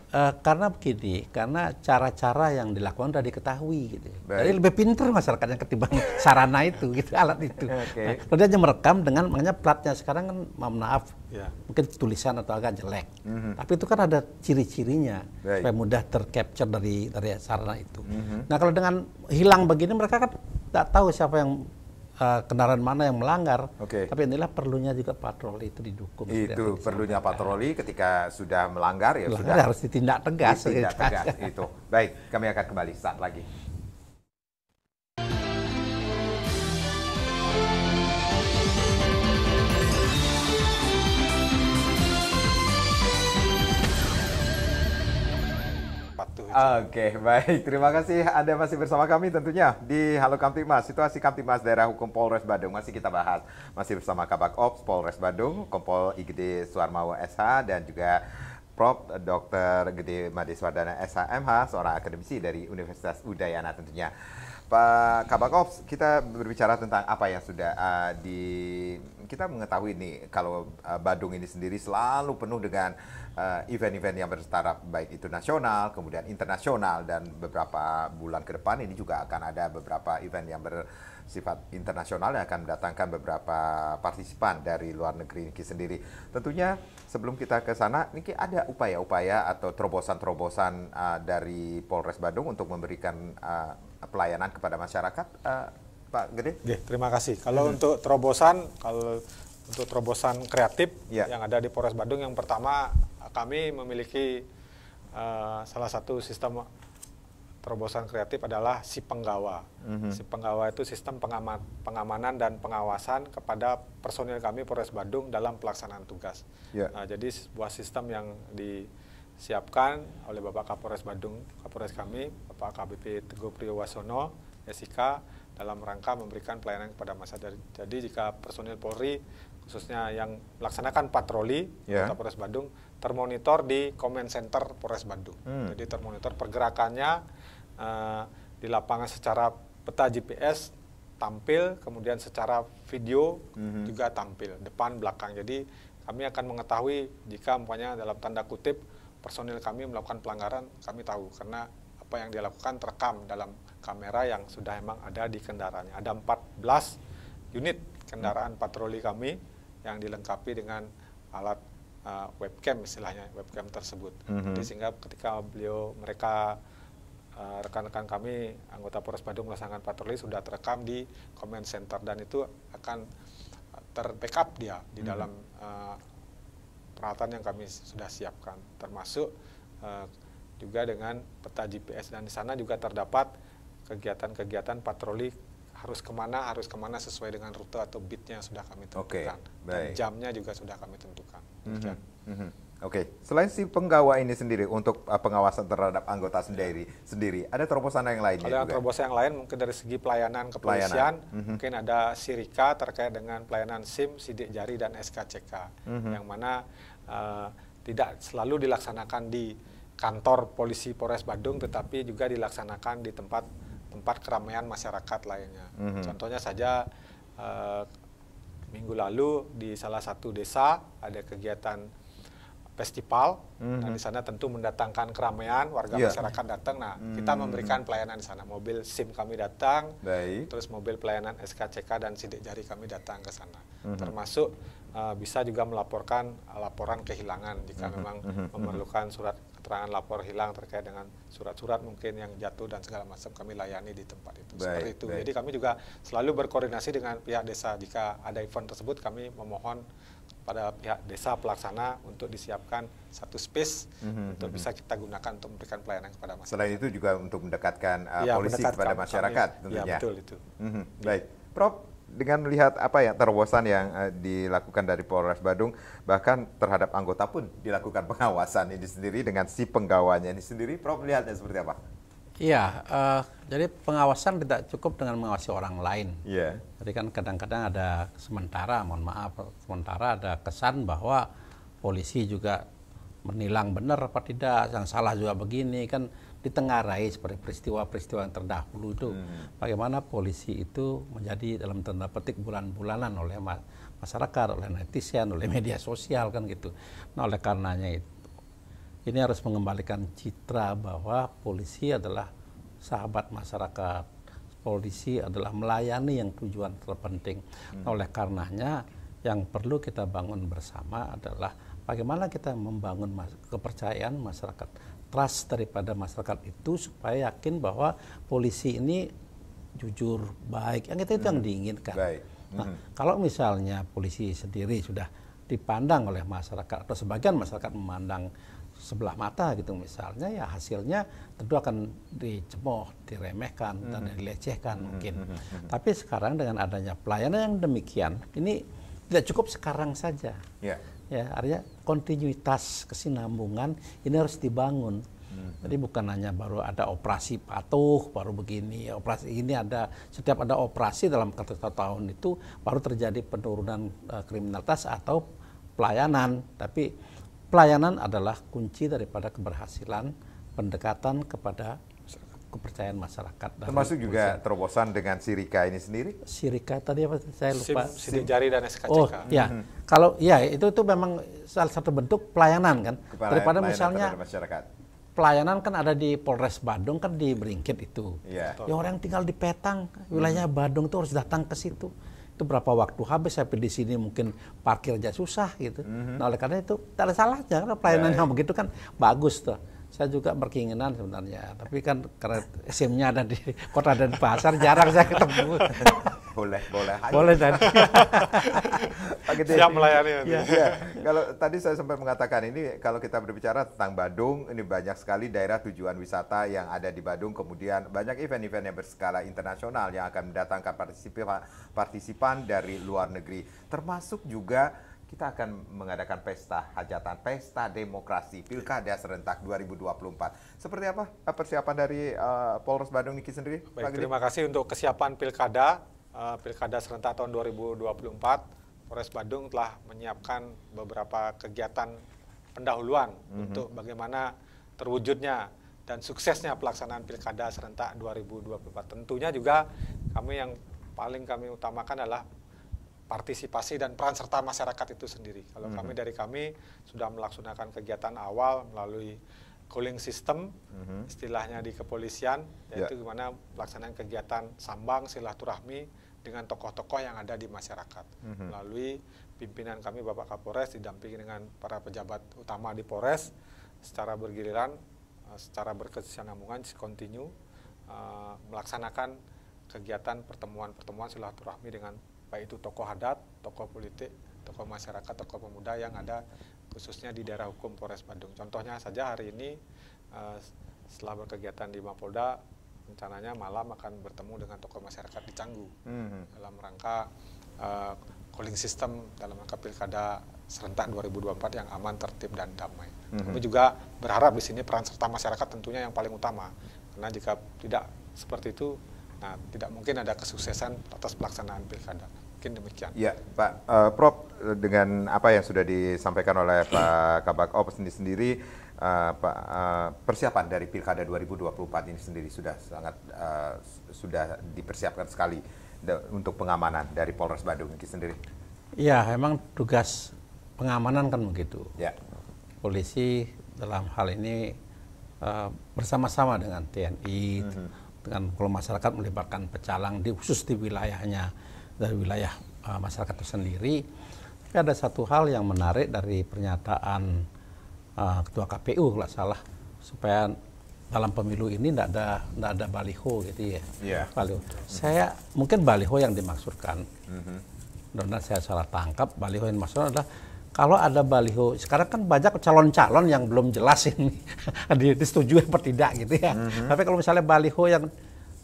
Karena begini, karena cara-cara yang dilakukan sudah diketahui gitu. Baik. Jadi lebih pintar masyarakatnya ketimbang sarana itu, gitu, alat itu. Oke. Nah, kalau dia hanya merekam dengan makanya platnya sekarang kan, maaf, Ya. mungkin tulisan atau agak jelek. Tapi itu kan ada ciri-cirinya Baik. supaya mudah tercapture dari sarana itu. Nah kalau dengan hilang begini mereka kan tidak tahu siapa yang kendaraan mana yang melanggar. Oke. Tapi inilah perlunya juga patroli itu didukung. Itu perlunya patroli ketika sudah melanggar ya Melanggar sudah harus ditindak tegas. ditindak gitu. tegas itu. Baik, kami akan kembali saat lagi. Patuh itu. Oke, baik. Terima kasih Anda masih bersama kami tentunya di Halo Kamtibmas. Situasi Kamtibmas Daerah Hukum Polres Badung masih kita bahas. Masih bersama Kabak Ops Polres Badung, Kompol IGD Suarmawo SH, dan juga Prof. Dr. Gede Madeswardana SHMH, seorang akademisi dari Universitas Udayana tentunya. Pak Kabak Ops, kita berbicara tentang apa yang sudah kita mengetahui nih kalau Badung ini sendiri selalu penuh dengan event-event yang bertaraf baik itu nasional, kemudian internasional, dan beberapa bulan ke depan ini juga akan ada beberapa event yang bersifat internasional yang akan mendatangkan beberapa partisipan dari luar negeri ini sendiri. Tentunya sebelum kita ke sana, ini ada upaya-upaya atau terobosan-terobosan dari Polres Badung untuk memberikan pelayanan kepada masyarakat, Pak Gede? Oke, terima kasih. Kalau untuk terobosan, kreatif Ya. yang ada di Polres Badung, yang pertama kami memiliki salah satu sistem terobosan kreatif adalah si penggawa. Si penggawa itu sistem pengamanan dan pengawasan kepada personil kami Polres Badung dalam pelaksanaan tugas. Ya. Jadi sebuah sistem yang disiapkan oleh Bapak Kapolres Badung, Kapolres kami, Bapak KBP Teguh Priyowasono, SIK, dalam rangka memberikan pelayanan kepada masyarakat. Jadi jika personil Polri, khususnya yang melaksanakan patroli Kota Polres Badung, termonitor di Command Center Polres Badung. Jadi termonitor pergerakannya di lapangan secara peta GPS tampil, kemudian secara video juga tampil, depan belakang. Jadi kami akan mengetahui jika umpamanya dalam tanda kutip personil kami melakukan pelanggaran, kami tahu karena apa yang dia lakukan terekam dalam kamera yang sudah emang ada di kendaraannya. Ada 14 unit kendaraan patroli kami yang dilengkapi dengan alat webcam, istilahnya webcam tersebut. Jadi sehingga ketika rekan-rekan kami anggota Polres Badung melaksanakan patroli sudah terekam di command center, dan itu akan terbackup dia di dalam peralatan yang kami sudah siapkan, termasuk juga dengan peta GPS, dan di sana juga terdapat kegiatan-kegiatan patroli harus kemana sesuai dengan rute atau beatnya yang sudah kami tentukan. Dan jamnya juga sudah kami tentukan. Oke, selain si penggawa ini sendiri untuk pengawasan terhadap anggota sendiri, ada terobosan yang lainnya juga? Ada terobosan yang lain mungkin dari segi pelayanan kepolisian, mungkin ada Sirika terkait dengan pelayanan SIM, sidik jari, dan SKCK, yang mana tidak selalu dilaksanakan di kantor polisi Polres Badung, tetapi juga dilaksanakan di tempat keramaian masyarakat lainnya. Contohnya saja minggu lalu di salah satu desa ada kegiatan festival. Nah, di sana tentu mendatangkan keramaian, warga masyarakat datang. Nah, kita memberikan pelayanan di sana. Mobil SIM kami datang, terus mobil pelayanan SKCK dan sidik jari kami datang ke sana. Termasuk bisa juga melaporkan laporan kehilangan jika memang memerlukan surat keterangan lapor hilang terkait dengan surat-surat mungkin yang jatuh dan segala macam, kami layani di tempat itu. Seperti itu. Jadi kami juga selalu berkoordinasi dengan pihak desa. Jika ada event tersebut, kami memohon pada pihak desa pelaksana untuk disiapkan satu space untuk bisa kita gunakan untuk memberikan pelayanan kepada masyarakat. Selain itu juga untuk mendekatkan polisi kepada masyarakat tentunya. Ya, betul itu. Baik, Prof, dengan melihat apa ya terobosan yang dilakukan dari Polres Badung, bahkan terhadap anggota pun dilakukan pengawasan ini sendiri dengan si penggawanya ini sendiri, Prof melihatnya seperti apa? Iya, jadi pengawasan tidak cukup dengan mengawasi orang lain. Iya. Jadi kan kadang-kadang ada sementara ada kesan bahwa polisi juga menilang benar apa tidak, yang salah juga begini, kan ditengarai seperti peristiwa-peristiwa yang terdahulu itu. Bagaimana polisi itu menjadi dalam tanda petik bulan-bulanan oleh masyarakat, oleh netizen, oleh media sosial kan gitu. Nah, oleh karenanya itu ini harus mengembalikan citra bahwa polisi adalah sahabat masyarakat. Polisi adalah melayani yang tujuan terpenting. Nah, oleh karenanya yang perlu kita bangun bersama adalah bagaimana kita membangun kepercayaan masyarakat, trust daripada masyarakat itu supaya yakin bahwa polisi ini jujur, baik. Yang itu yang diinginkan. Nah, kalau misalnya polisi sendiri sudah dipandang oleh masyarakat atau sebagian masyarakat memandang sebelah mata gitu misalnya, ya hasilnya tentu akan dicemooh, diremehkan dan dilecehkan mungkin. Tapi sekarang dengan adanya pelayanan yang demikian, ini tidak cukup sekarang saja. Ya, artinya kontinuitas kesinambungan ini harus dibangun. Jadi bukan hanya baru ada operasi patuh, baru begini, operasi ini ada, setiap ada operasi dalam satu tahun itu baru terjadi penurunan kriminalitas atau pelayanan. Tapi pelayanan adalah kunci daripada keberhasilan pendekatan kepada kepercayaan masyarakat. Termasuk juga terobosan dengan Sirika ini sendiri? Sirika tadi apa? Saya lupa. Sidik jari dan SKCK. Oh ya, kalau ya itu memang salah satu bentuk pelayanan kan. Daripada misalnya pelayanan kan ada di Polres Badung kan di Beringkit itu. Ya, orang yang tinggal di Petang, wilayah Badung itu harus datang ke situ. Itu berapa waktu habis, sampai di sini mungkin parkir aja susah gitu. Nah, oleh karena itu tidak ada salahnya, karena pelayanan yang begitu kan bagus tuh. Saya juga berkeinginan sebenarnya, tapi kan karena SIM-nya ada di kota dan pasar, jarang saya ketemu. Boleh dan siap melayani. Ya, kalau tadi saya sempat mengatakan ini, kalau kita berbicara tentang Badung, ini banyak sekali daerah tujuan wisata yang ada di Badung, kemudian banyak event-event yang berskala internasional yang akan mendatangkan partisipan dari luar negeri, termasuk juga kita akan mengadakan pesta hajatan, pesta demokrasi, Pilkada serentak 2024. Seperti apa persiapan dari Polres Badung Niki sendiri? Baik, terima kasih untuk kesiapan Pilkada serentak tahun 2024. Polres Badung telah menyiapkan beberapa kegiatan pendahuluan untuk bagaimana terwujudnya dan suksesnya pelaksanaan Pilkada serentak 2024. Tentunya juga yang paling kami utamakan adalah partisipasi dan peran serta masyarakat itu sendiri. Kalau dari kami sudah melaksanakan kegiatan awal melalui calling system, istilahnya di kepolisian, yaitu gimana pelaksanaan kegiatan sambang silaturahmi dengan tokoh-tokoh yang ada di masyarakat. Melalui pimpinan kami Bapak Kapolres didampingi dengan para pejabat utama di Polres secara bergiliran, secara berkesinambungan, kontinu melaksanakan kegiatan pertemuan silaturahmi dengan baik itu tokoh adat, tokoh politik, tokoh masyarakat, tokoh pemuda yang ada khususnya di daerah hukum Polres Badung. Contohnya saja hari ini setelah berkegiatan di Mapolda, rencananya malam akan bertemu dengan tokoh masyarakat di Canggu dalam rangka calling system dalam rangka Pilkada serentak 2024 yang aman, tertib, dan damai. Kami juga berharap di sini peran serta masyarakat tentunya yang paling utama, karena jika tidak seperti itu, tidak mungkin ada kesuksesan atas pelaksanaan Pilkada. Mungkin demikian. Ya, Pak Prof, dengan apa yang sudah disampaikan oleh Pak Kabak Ops sendiri, persiapan dari Pilkada 2024 ini sendiri sudah sangat sudah dipersiapkan sekali untuk pengamanan dari Polres Badung ini sendiri. Ya, memang tugas pengamanan kan begitu. Ya. polisi dalam hal ini bersama-sama dengan TNI, dengan kalau masyarakat melibatkan pecalang khusus di wilayahnya, dari wilayah masyarakat itu sendiri. Tapi ada satu hal yang menarik dari pernyataan Ketua KPU kalau salah, supaya dalam pemilu ini tidak ada baliho gitu ya. Yeah. Baliho. Saya mungkin baliho yang dimaksudkan. Dan saya salah tangkap, baliho yang dimaksudkan adalah kalau ada baliho, sekarang kan banyak calon-calon yang belum jelas ini disetujui apa tidak gitu ya. Tapi kalau misalnya baliho yang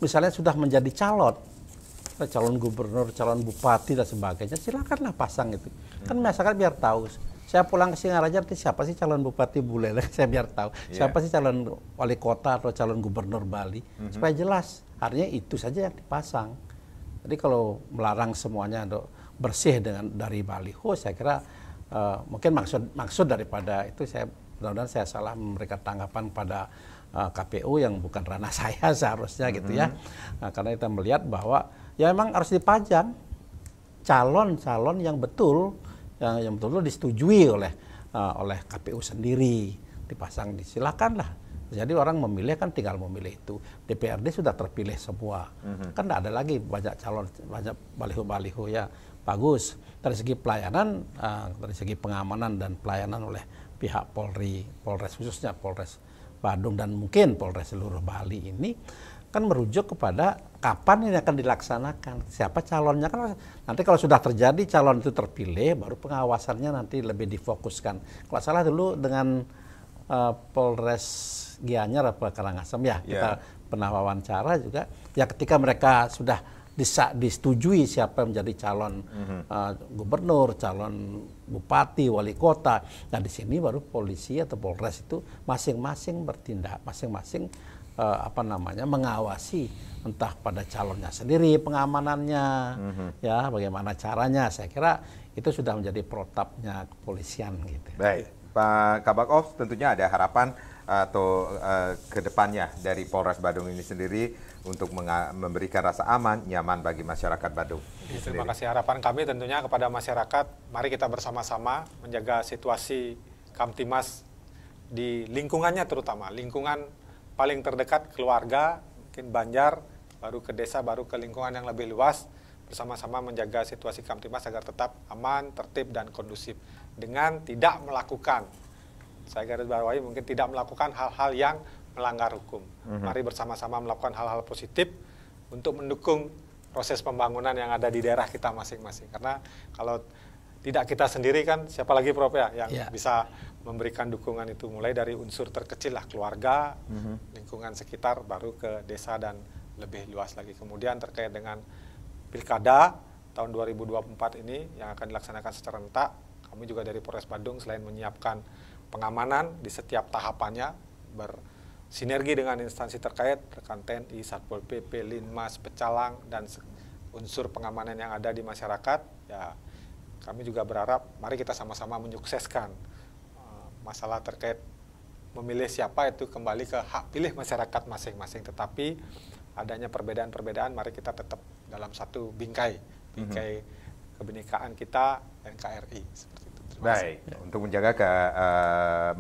misalnya sudah menjadi calon gubernur, calon bupati dan sebagainya, silakanlah pasang itu. Kan masyarakat biar tahu. Saya pulang ke Singaraja, siapa sih calon bupati Bule? Saya biar tahu. Siapa sih calon wali kota atau calon gubernur Bali? Supaya jelas. Artinya itu saja yang dipasang. Jadi kalau melarang semuanya bersih dari baliho, saya kira mungkin maksud daripada itu, saya mudah-mudahan saya salah memberikan tanggapan pada KPU yang bukan ranah saya seharusnya gitu ya. Nah, karena kita melihat bahwa ya memang harus dipajang calon-calon yang betul disetujui oleh KPU sendiri, dipasang, silakanlah. Jadi orang memilih kan tinggal memilih itu. DPRD sudah terpilih semua. Kan tidak ada lagi banyak calon, banyak baliho-baliho ya. Bagus. Dari segi pelayanan, dari segi pengamanan dan pelayanan oleh pihak Polri, Polres khususnya Polres Badung dan mungkin Polres seluruh Bali ini kan merujuk kepada kapan ini akan dilaksanakan, siapa calonnya. Kan nanti kalau sudah terjadi calon itu terpilih, baru pengawasannya nanti lebih difokuskan. Kalau salah dulu dengan Polres Gianyar apa Karangasem ya, kita pernah wawancara juga, ya ketika mereka sudah disetujui siapa yang menjadi calon gubernur, calon bupati, wali kota. Nah di sini baru polisi atau Polres itu masing-masing bertindak, masing-masing mengawasi entah pada calonnya sendiri, pengamanannya, ya bagaimana caranya. Saya kira itu sudah menjadi protapnya kepolisian gitu. Baik, Pak Kabak-Ops, tentunya ada harapan atau kedepannya dari Polres Badung ini sendiri untuk memberikan rasa aman, nyaman bagi masyarakat Badung. Terima kasih. Harapan kami tentunya kepada masyarakat, mari kita bersama-sama menjaga situasi Kamtimas di lingkungannya, terutama lingkungan paling terdekat, keluarga, mungkin Banjar, baru ke desa, baru ke lingkungan yang lebih luas, bersama-sama menjaga situasi Kamtimas agar tetap aman, tertib, dan kondusif. Dengan tidak melakukan, saya garis bawahi, mungkin tidak melakukan hal-hal yang melanggar hukum. Mari bersama-sama melakukan hal-hal positif untuk mendukung proses pembangunan yang ada di daerah kita masing-masing. Karena kalau tidak kita sendiri kan, siapa lagi Prof ya yang bisa memberikan dukungan itu, mulai dari unsur terkecil lah, keluarga, lingkungan sekitar, baru ke desa dan lebih luas lagi. Kemudian terkait dengan Pilkada tahun 2024 ini yang akan dilaksanakan secara rentak, kami juga dari Polres Badung selain menyiapkan pengamanan di setiap tahapannya, bersinergi dengan instansi terkait, rekan TNI, Satpol PP, Linmas, Pecalang, dan unsur pengamanan yang ada di masyarakat, ya kami juga berharap mari kita sama-sama menyukseskan masalah terkait memilih siapa itu kembali ke hak pilih masyarakat masing-masing. Tetapi adanya perbedaan-perbedaan, mari kita tetap dalam satu bingkai kebinekaan kita NKRI. Seperti itu. Baik, untuk menjaga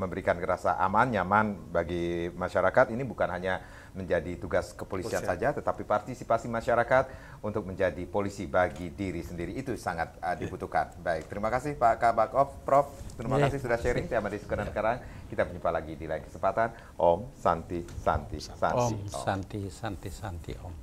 memberikan rasa aman, nyaman bagi masyarakat, ini bukan hanya menjadi tugas kepolisian saja, tetapi partisipasi masyarakat untuk menjadi polisi bagi diri sendiri itu sangat dibutuhkan. Baik, terima kasih Pak Kabak-Ops, Prof. Terima kasih sudah sharing. Saya Madi Sukaran sekarang. Kita berjumpa lagi di lain kesempatan. Om Santi Santi Santi. Om Santi Santi Santi Om.